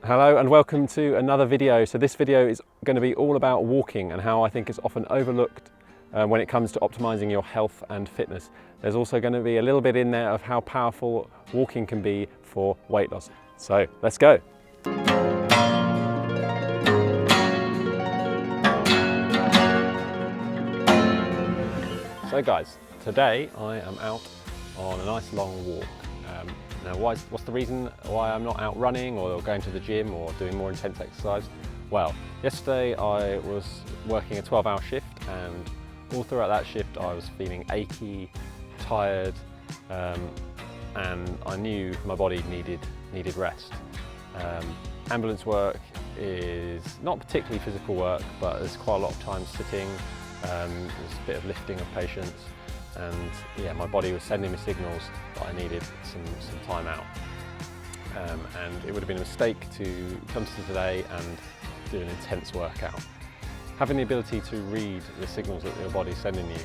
Hello and welcome to another video. So this video is going to be all about walking and how I think it's often overlooked when it comes to optimizing your health and fitness. There's also going to be a little bit in there of how powerful walking can be for weight loss. So let's go. So guys, today I am out on a nice long walk. Now what's the reason why I'm not out running or going to the gym or doing more intense exercise? Well, yesterday I was working a 12-hour shift, and all throughout that shift I was feeling achy, tired, and I knew my body needed rest. Ambulance work is not particularly physical work, but there's quite a lot of time sitting, there's a bit of lifting of patients, and yeah, my body was sending me signals that I needed some time out. And it would have been a mistake to come to today and do an intense workout. Having the ability to read the signals that your body's sending you,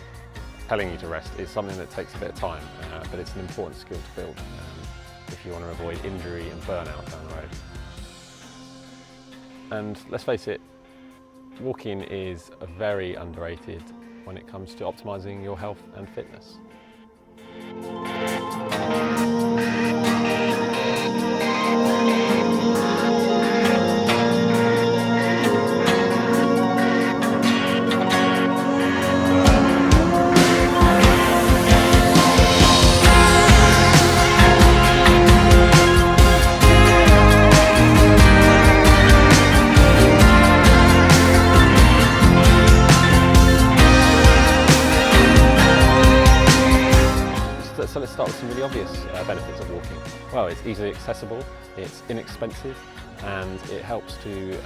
telling you to rest, is something that takes a bit of time, but it's an important skill to build if you want to avoid injury and burnout down the road. And let's face it, walking is very underrated when it comes to optimizing your health and fitness. So let's start with some really obvious benefits of walking. Well, it's easily accessible, it's inexpensive, and it helps to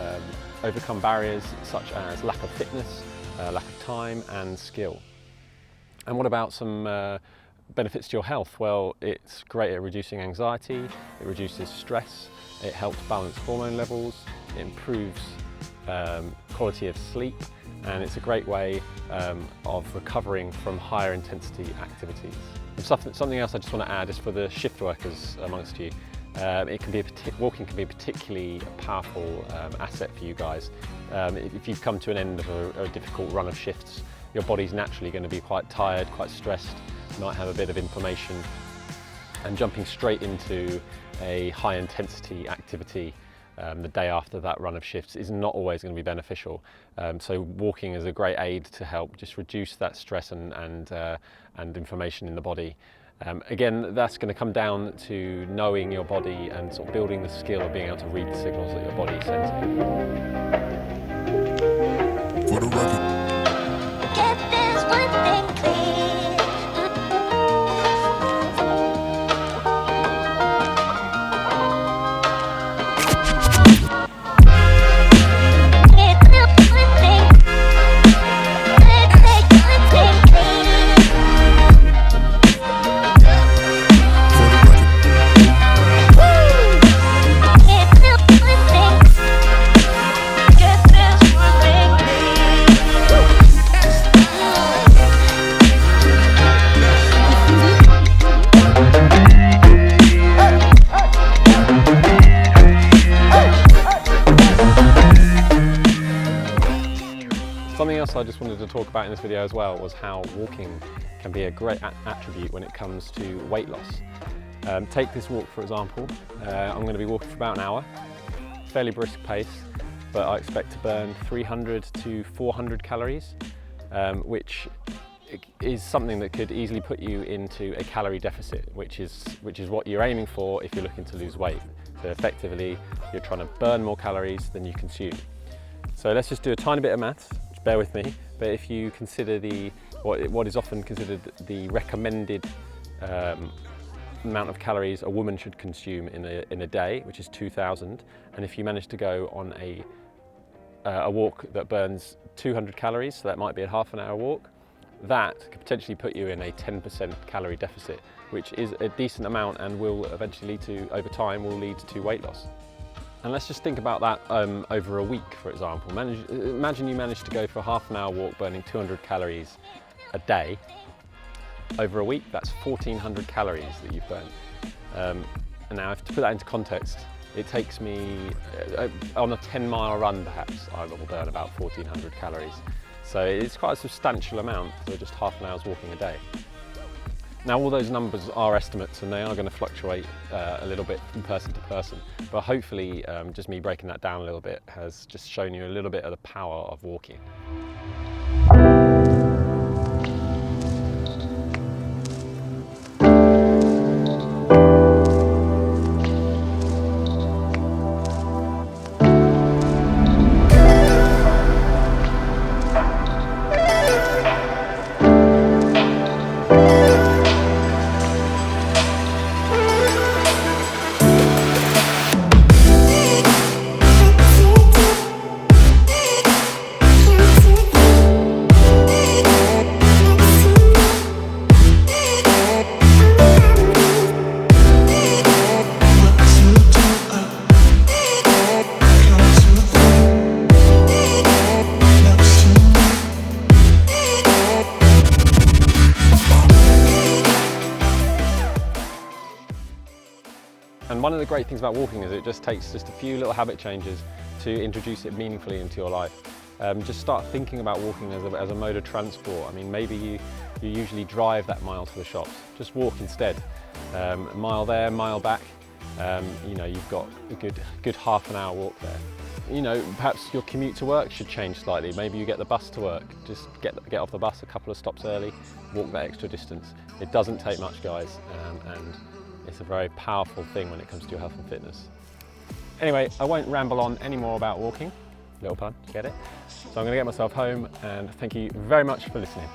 overcome barriers such as lack of fitness, lack of time and skill. And what about some benefits to your health? Well, it's great at reducing anxiety, it reduces stress, it helps balance hormone levels, it improves quality of sleep, and it's a great way of recovering from higher intensity activities. And something else I just want to add is for the shift workers amongst you. Walking can be a particularly powerful asset for you guys. If you've come to an end of a difficult run of shifts, your body's naturally going to be quite tired, quite stressed, you might have a bit of inflammation, and jumping straight into a high intensity activity the day after that run of shifts is not always going to be beneficial. So walking is a great aid to help just reduce that stress and inflammation in the body. Again, that's going to come down to knowing your body and sort of building the skill of being able to read the signals that your body sends you. For the record. Get this one thing clear. Something else I just wanted to talk about in this video as well was how walking can be a great attribute when it comes to weight loss. Take this walk for example. I'm going to be walking for about an hour, fairly brisk pace, but I expect to burn 300 to 400 calories, which is something that could easily put you into a calorie deficit, which is what you're aiming for if you're looking to lose weight. So effectively, you're trying to burn more calories than you consume. So let's just do a tiny bit of maths. Bear with me, but if you consider what is often considered the recommended amount of calories a woman should consume in a day, which is 2,000, and if you manage to go on a walk that burns 200 calories, so that might be a half an hour walk, that could potentially put you in a 10% calorie deficit, which is a decent amount and will eventually over time will lead to weight loss. And let's just think about that over a week, for example. Imagine you managed to go for a half an hour walk burning 200 calories a day. Over a week, that's 1,400 calories that you've burned. And now, to put that into context, It takes me, on a 10-mile run perhaps, I will burn about 1,400 calories. So it's quite a substantial amount for just half an hour's walking a day. Now all those numbers are estimates and they are going to fluctuate a little bit from person to person, but hopefully just me breaking that down a little bit has just shown you a little bit of the power of walking. And one of the great things about walking is it just takes just a few little habit changes to introduce it meaningfully into your life. Just start thinking about walking as a mode of transport. I mean, maybe you usually drive that mile to the shops. Just walk instead. A mile there, mile back. You know, you've got a good half an hour walk there. You know, perhaps your commute to work should change slightly. Maybe you get the bus to work. Just get off the bus a couple of stops early, walk that extra distance. It doesn't take much, guys, and it's a very powerful thing when it comes to your health and fitness. Anyway, I won't ramble on any more about walking. Little pun, get it? So I'm going to get myself home, and thank you very much for listening.